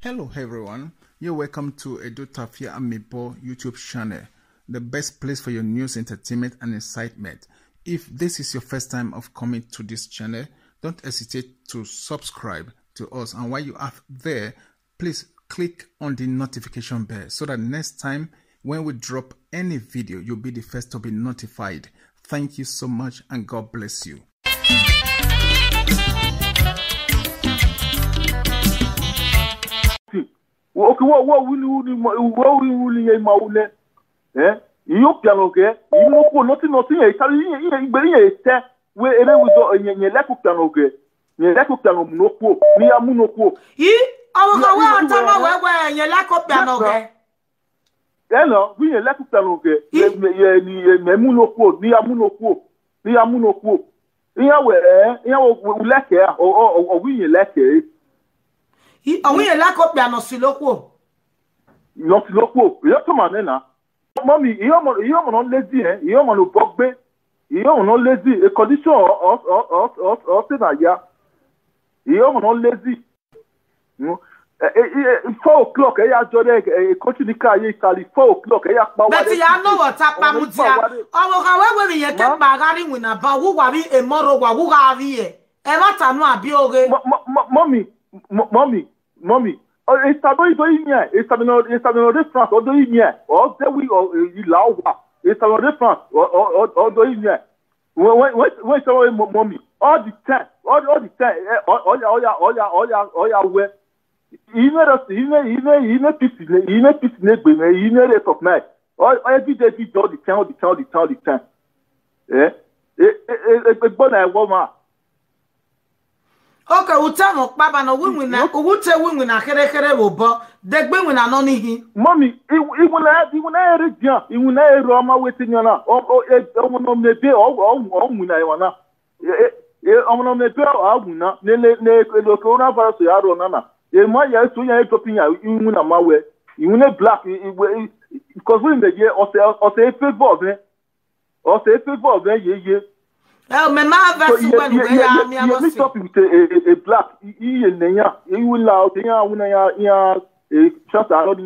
Hello everyone, you're welcome to Edotafia Amibo YouTube channel, the best place for your news, entertainment and excitement. If this is your first time of coming to this channel, don't hesitate to subscribe to us, and while you are there, please click on the notification bell so that next time when we drop any video, you'll be the first to be notified. Thank you so much and God bless you. Okay, what will you maule? Eh? You can okay? You know, nothing, where any with your lack of piano, your lack of piano, no poor, near Munopo. Your lack of piano. Hello, we a lack of piano, Munopo, near Munopo, near Munopo. You lack here or we lack here. We a lack of piano siloquo. Not local, you're coming now. Mommy, you're not lazy, you're on Bogbe, you're not lazy, a condition or Senaya. You're not lazy. 4 o'clock, I have a country car, 4 o'clock, I have but I know what's up, Mamutia. Oh, however, you get Bagari with a Bawu, a moro, Wawu, and what I know, be okay. Mommy. It's a difference, or do you or the we or Lawa. It's a difference, or do you wait, mommy, all the time, all the time, all your way. You know, peace, you know, rest of night. Every day, all the time. Eh? It's born a woman. Okay, utano baba no women na ugute women na kere obo degbe we na no nihi mommy even na region even na Roma wetin yana no mebe o mu na yana no mebe o mu na ne lo corona virus ya ro na ma ya so ya Ethiopian iwu na mawe iwu na black because we the year o say favor ye oh, my mother, you stop with a black. You will allow the just out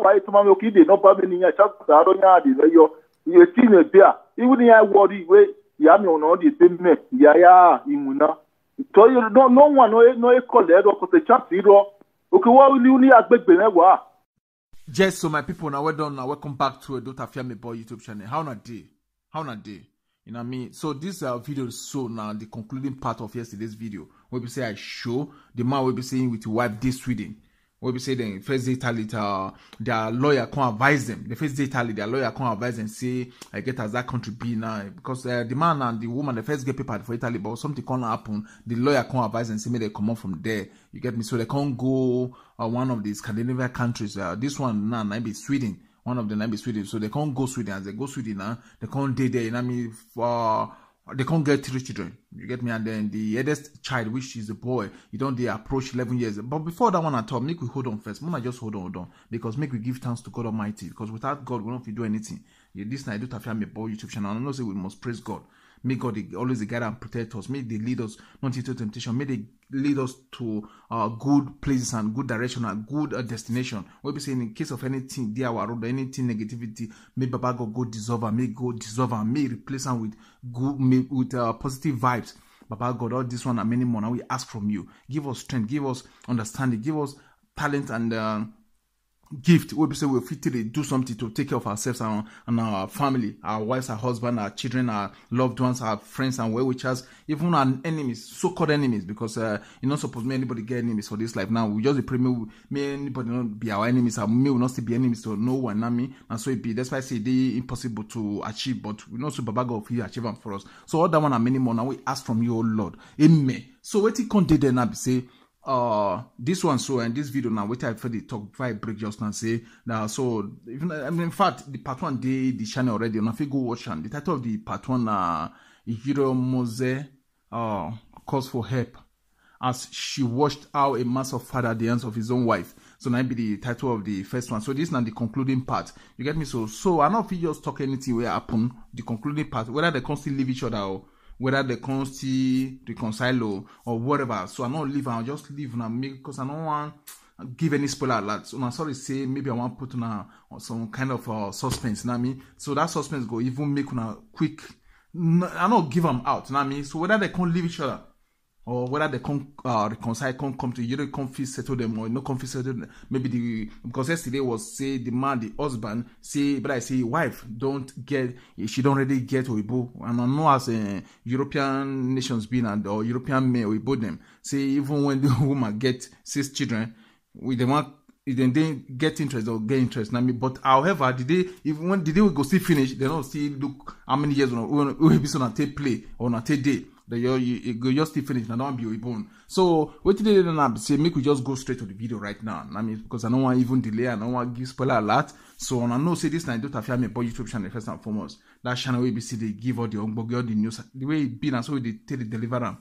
why tomorrow kid, no problem in your chest. I don't know. You're seeing a beer. Even the worry way, Yami on the payment. Yeah, Imuna. So you don't know one, no, call that or the chance zero. Okay, what will you need a big benewa? Just so my people, now we're done. Now welcome back to Edotafia Amibo YouTube channel. How not day? You know what I mean? So this video is so now the concluding part of yesterday's video. Where we say I show the man will be saying with your wife this Sweden. Where we say the first day Italy, their lawyer can't advise them. The first day Italy, their lawyer can't advise them say I get as that country be now because the man and the woman the first get paper for Italy, but something can't happen. The lawyer can't advise them say may they come out from there. You get me? So they can't go one of the Scandinavian countries. This one now might be Sweden. One of them might be Sweden, so they can't go Sweden. As they go Sweden now, they can't date there. You know what I mean? They can't get 3 children. You get me? And then the eldest child, which is a boy, you don't they approach 11 years. But before that one at all, make we hold on first. Mona just hold on, because make we give thanks to God Almighty. Because without God, we don't do anything. This night, Edotafia Amibo YouTube channel. I know say we must praise God. May God always guide and protect us. May they lead us not into temptation. May they lead us to good places and good direction and good destination. We'll be saying in case of anything, dear our road, anything negativity, may Baba God go dissolve and may go dissolve and may replace them with good, with positive vibes. Baba God, all this one and many more. Now we ask from you. Give us strength, give us understanding, give us talent and gift. We'll be saying we'll fit to do something to take care of ourselves and our family, our wives, our husband, our children, our loved ones, our friends and well-wishers, even our enemies, so-called enemies, because you're not supposed to make anybody get enemies for this life. Now we just pray may anybody not be our enemies, and may we not still be enemies to no one, and so it be. That's why I say they impossible to achieve, but we know so Baba God will achieve them for us. So all that one and many more now we ask from you, oh Lord. Amen. So what you can't do then now be say this one so and this video now wait I for the talk before I break just and say now so even in fact the part 1 day the channel already and if you go watch and the title of the part 1 Ihiro Mose calls for help as she watched how a man of father at the hands of his own wife. So now be the title of the first one. So this is now the concluding part. You get me? So I don't know if you just talk anything where happen the concluding part, whether they can still leave each other or whether they can still reconcile or whatever. So I don't leave, I'll just leave and make, because I don't want give any spoiler alert. So I'm sorry say maybe I want to put on some kind of suspense, you know what I mean? So that suspense go even make una quick, I don't give them out, you know what I mean? So whether they can't leave each other, or whether they can't reconcile, can't come to you, don't come feel settle them, or no come feel settle them. Maybe because yesterday was say the man, the husband, say, but I say wife don't get, she don't really get Oibo. And I know as European nations being or European men Oibo them, say even when the woman get 6 children, we they want, then they get interest or get interest. I mean, but however, the day we go see finish, they don't see look how many years we be on a take play or on a take day. You go just still finish and don't be born. So what did they say? Make we just go straight to the video right now. I mean, because I don't want even delay, I don't want to give spoiler alert. So I know say this night don't have me about YouTube channel first and foremost. That channel will be see they give all the all the news the way it been and so they tell the deliver them.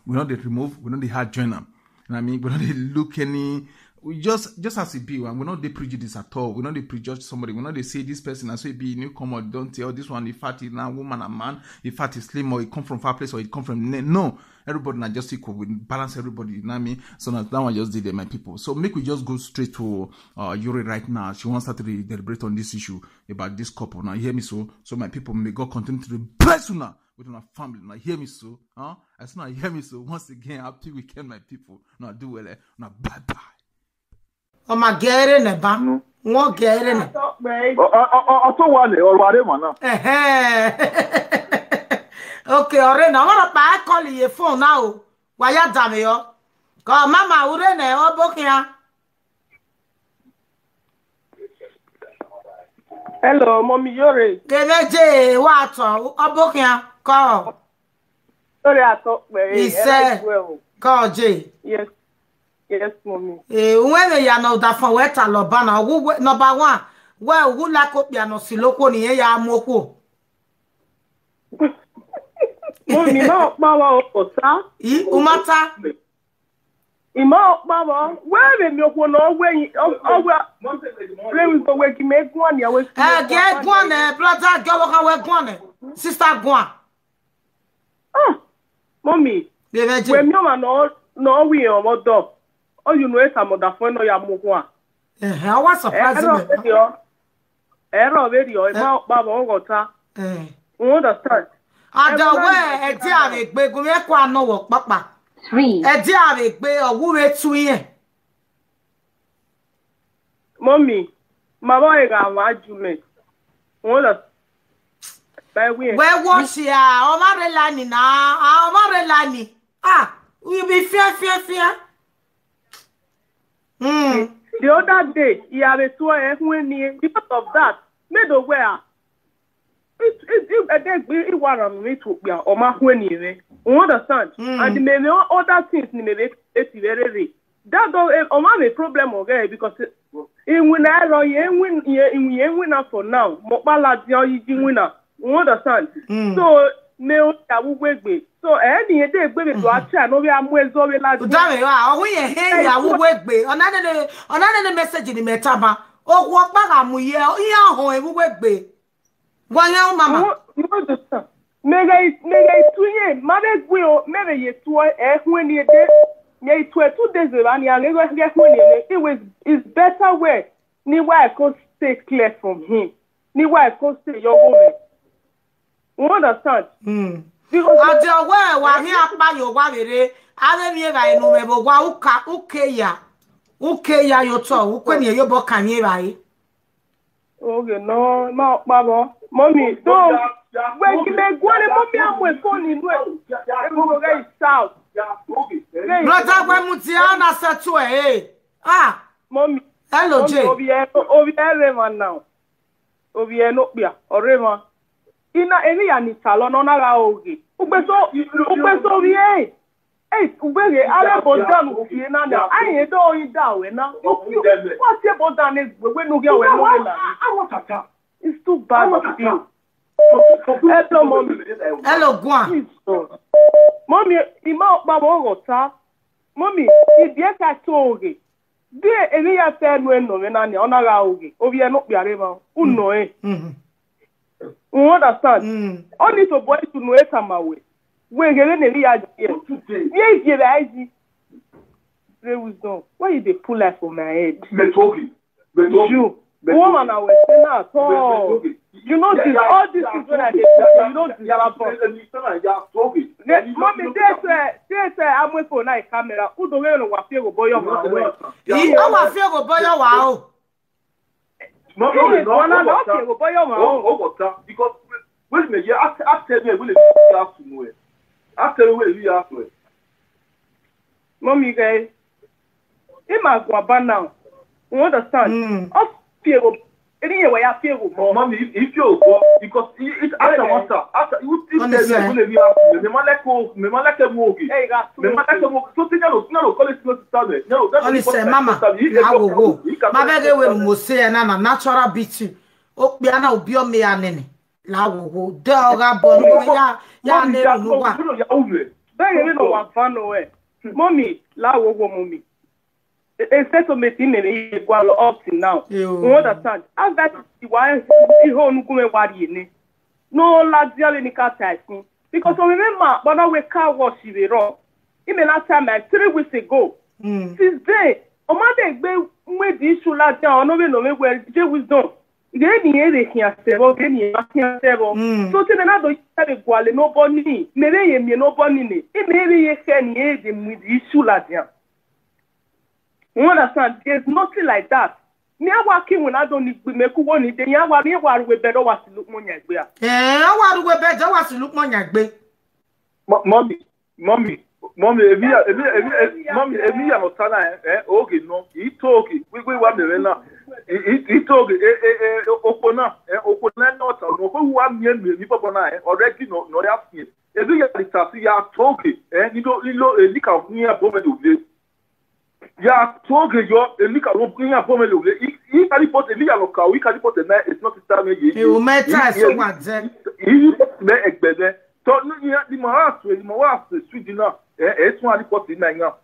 We know they remove, we know they hard join them. You know what I mean? We know they look any. We just as it be, and we not they prejudice at all. We not they prejudge somebody. We not they say this person as so it be newcomer. Don't tell this one if fat is now woman and man, if fat is slim or it come from far place or it come from no. Everybody not just equal. We balance everybody. You know what I mean? So now that one just did it, my people. So make we just go straight to Yuri right now. She wants to deliberate on this issue about this couple. Now hear me so my people may God continue to bless you now. With my family, now hear me so, as soon as hear me so, once again, happy weekend, my people. Now do well, now bye bye. Oh my God, ne ba, mo get ne. Ọtọ wa le ọ̀rọ̀ are mo na. Okay, ọ̀rẹ́ na wọ́n pa call your phone now. Wa ya da me yo. Ko mama ure ne obokia. Hello, mommy Yore. Keveje wa to obokia. Ko. Sorry, I talk very. He said, "Ko J." Yes, mommy. When ya no da fun we ta lo ba na number 1. Well, who like up ya no siloko ni ya amoko. Mommy, ma wa o sa. Umata. Ima ma wa. Where me okwo no we we go we ki me gwan ya we. Get gwan brother go ka we gwan. Sister gwan. Mommy. We me ma no we o mo do. Oh, you know, some of the phone or your mugwa. I was surprised. Error video, about Baba Ogota. Understand? And the way a diary, but we are no work, Papa. 3. A diary, but a woman 2 years. Mommy, my boy got what you make. Where was she? Omar Lani now, Omar Lani. We be fear. The other day, he had a tour because of that. Made aware. It was me to be or my when you understand. And maybe other things maybe it's very that don't a problem okay because in when I win for now. Mopala you winner. Understand? So no wait. So any day baby to acha no we am we zo we la. Dame wa we he ya wo wegbe. Onane message ni metaba. O wo pa ga mu ye iya ho e wo wegbe. Wa ya mama. You understand? Mega tuye mare gwe o mere ye to e hu ni de. Ye to 2 days around ya le hu ni it's better way ni why I could stay clear from him. Ni why I could stay your woman. You understand? Ajo we wa hi apa yo gwa bere ave mi ba enu me bo gwa uke ya yo to ukwe ni yo bo kan ye ba yi. Okay, no ma pa bo mommy so when ki me gwa le mommy am we phone ni no e go get south brother gwa muti ana setu mommy hello J obi e man now obi e no bia orema ina eni ya ni salon ona ra oge ugbeso wie ubere ale bodan ufie na na aye do yin da we na what say bodan is we no get we no na it's too bad of you. Hello mommy. Hello Gwan. Mommy ima pa mo rota mommy ibi e ka to oge de eni ya fe no we na na ona ra oge obi e no piare ma unno You understand? Only to boy to know it my way. When you get the yard here. Yes, you guys. Wisdom. Why you they pull life from my head? You. Woman, I will say now. So you know this. All these things when I did, you don't deserve. Mommy, they say I'm waiting for night camera. Who don't know what feel boy your man? I want feel go boy your wow. Because wait a minute, after me, will you have to know it? After me, you have to it. Mommy, guys, in my guava now, you understand? Us feel any way I feel. Mommy, if you go, because it's after water, after you tell me, will you have to me? Me like a movie. Hey, me like a movie. So think no, call it not to no, that's Mama, I will go. My baby will say and I'm natural beat. Oh, Biana will be on me and any. La will go. Dog, ya never know what. Very little one fun away. Mommy, la will go, mommy. A settlement in the equal up to now. You understand? As that why he home come worry. No luxury in the car taxi. Because I remember when I was car wash the wrong. Even last time 3 weeks ago. Since then, on Monday, where the issue last year, no where J wisdom. Then the area here several, then he has several. So then another equal nobody, maybe nobody. It may be a can with the issue last year. You understand? There's nothing like that. Me working when I don't need to make one. Then you are we better was to look money. I want to better was to look money. Mommy, Emi Amotana, okay, no, he told it. We want the now. He told it, Opona, not who one year, Nipopona, already no, asking. Every year, you told it, and you know, a lick of near Pomelo. Ya told you a lick of near Pomelo. He can report a little car, we can report a night, it's not the time you matter so much, then. He met better. So, the Maras, sweet dinner. It's one report in Mania.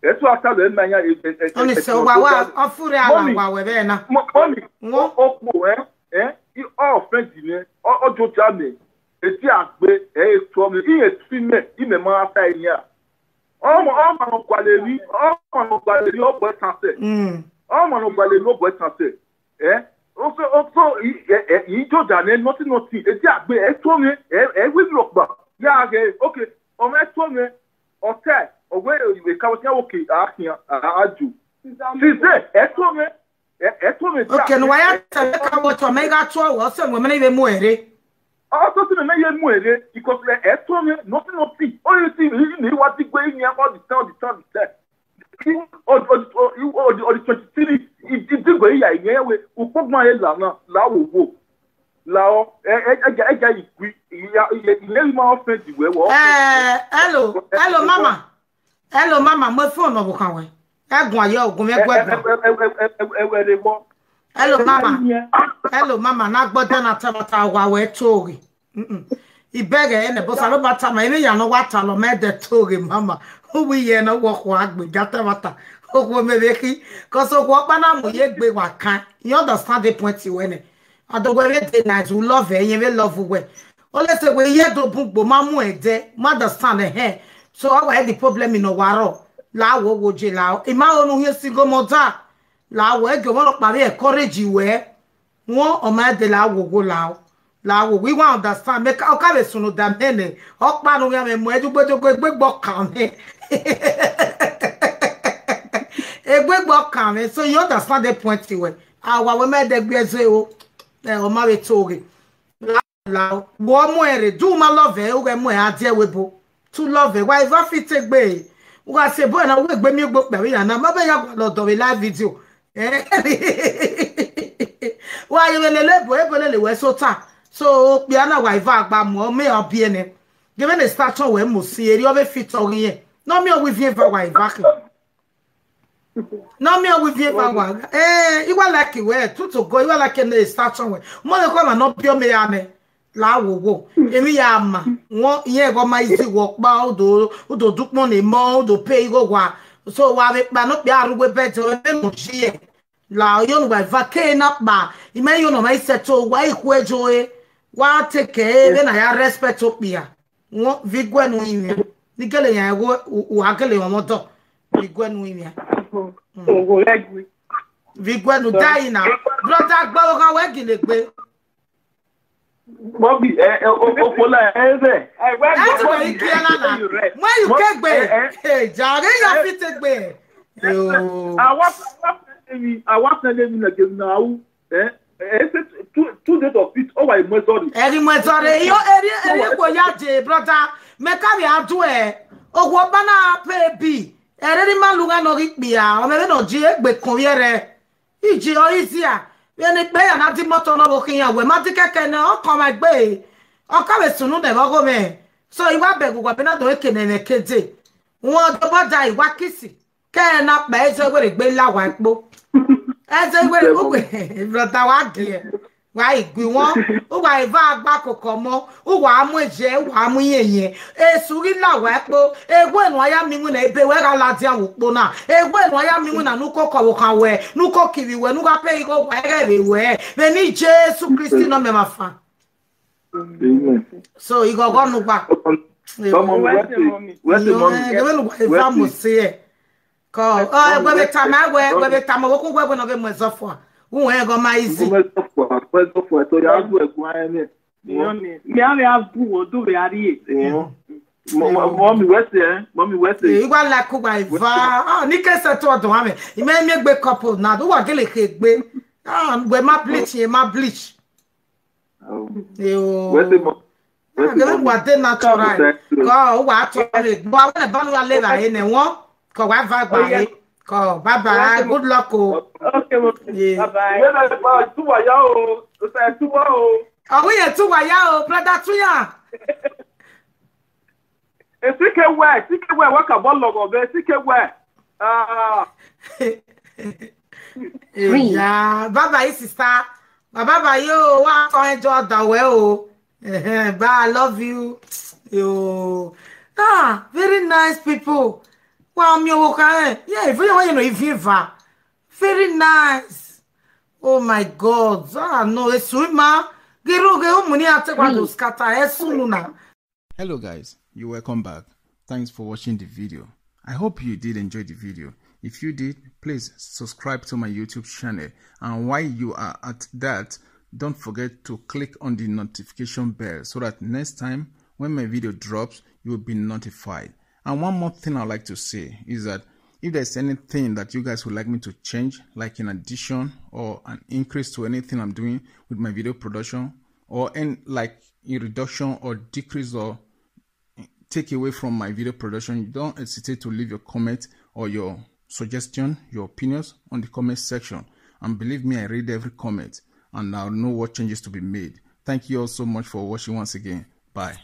That's what I tell them. Mania is only so. Wow, for mommy, you all friends, or Joe Jamie. It's a from the female in the Martha here. All my quality, all boys can say. All my boys can say. Also, he told Daniel nothing. It's a told me, with look back. Yeah, okay. I told me. Okay, where you come okay, I do. She said, told me. Okay, why I tell you to make a 12 or some women even more. Also, to make more because told me nothing. All you see, what the way you have all the town. Or the 23, it did go here, who put my head now, will go. Lao, hello, mama, my phone over can hello, mama, not but then I tell our way to he begged and the boss. I don't matter. My name, you know what I made the toge, mama. Who we no walk we got the matter. Oh, maybe because of what banana yet be what can you understand the point you win it. I don't wear it nice. We love it. You will love away. Oh, let's say we here to book, but mamu de mother stand ahead. So I had the problem in a waro. La wo je la. Ima onu here single mother. La wo go one of my courage you wear. One o ma de la wo go la. La wo we want understand. Make o ka le sunu da mene. O pa no ya me mo edu gbegbo kan me. Egbegbo kan me. So you understand the point you wear. Our we made the gbeze o. O ma we toge. La wo mo ere do ma love e o ge mo e ade webo. To love e why if fit take be. Wa se bo na we gbe mi gbo pe ya na ma be ya lo do we live video. Why you le bo e bo le we so ta. So bi ana wa iva agba mo me obi ene. Given the stature we mo si eri o be fit o yen. No me o we vie va wa iva. No me with you wa. Iwa like we to go iwa like na station we. Mo le ko na bio me ya me. La wo. Emi ya ma. Won yen go ma isi work ba odo dukmo ni mo odo pay go wa. So wa be pa no pe arugbe beto e mo ji. La yo no va ke na pa. Ime yo no ma settle wa iku ejo e. wa take be na ya respect opia won vigwe no yin ni gele yan wo agele won moto vigwe no yin Ogo legwe. vigwe no dai na brother gbo kan we gele pe Bobby, Opola, that's why you kill na when you get be jare ya fit take be I want to name again now. Two days of it. Oh, I'm sorry. Eri ko ya je brother me ka bi adu ogwo bana pe bi eri malunga no ripia o me no ji egbe kun yere iji o isi a ni pe ya na ti moto no bo kin ya we ma ti keke na o kan ma gbe o ka we sunu de go me so iwa be gugwa be na do ekene ne keje won do boda iwa kisi ke na pe ezo gbe gbe lawa epo ezo gbe gbe brother wa ge wa igbi won o wa iva agba kokomo o wa amu eje wa amu yeye esuri lawa epo egwe nu aya mi mu na ebe we ga lati awupo na egwe nu aya mi mu na nuko ko kan we nuko kiri we nuka pe iko wa ere we be ni Jesu Kristi no me mafa Amen. so igo go nu gba Where's the mommy? Vamos see ko egbe be tama wo ko gbe no be mo sofo won e go ma easy So you have to acquire Me have do do be ari. Mommy, where's there? Mommy, where's there? igwa la ku gba iva ni ke se to do ame me gbe couple na do wa gele ke gbe we ma bleach yo Where's the mom? gele wa de natural ko wa to le bo wa le banu le ba ene won ko wa va gba e ko bye bye good luck o Okay, bye bye. When I buy two yao, say two o. oh we tu wa ya o brother tuya Sike we work about logo be sike we. yeah bye bye sister bye bye yo wa ko enjoy the way o bye I love you yo very nice people wow mi o ka yeah if you know if you very nice oh my god no esuma gero muni atekwa do scatter esunu na. Hello guys, you're welcome back. Thanks for watching the video. I hope you did enjoy the video. If you did, please subscribe to my YouTube channel, and while you are at that, don't forget to click on the notification bell so that next time when my video drops, you will be notified. And one more thing I'd like to say is that if there's anything that you guys would like me to change, like an addition or an increase to anything I'm doing with my video production, or like a reduction or decrease or take away from my video production, don't hesitate to leave your comment or your suggestion, your opinions on the comment section. And believe me, I read every comment and I'll know what changes to be made. Thank you all so much for watching once again. Bye.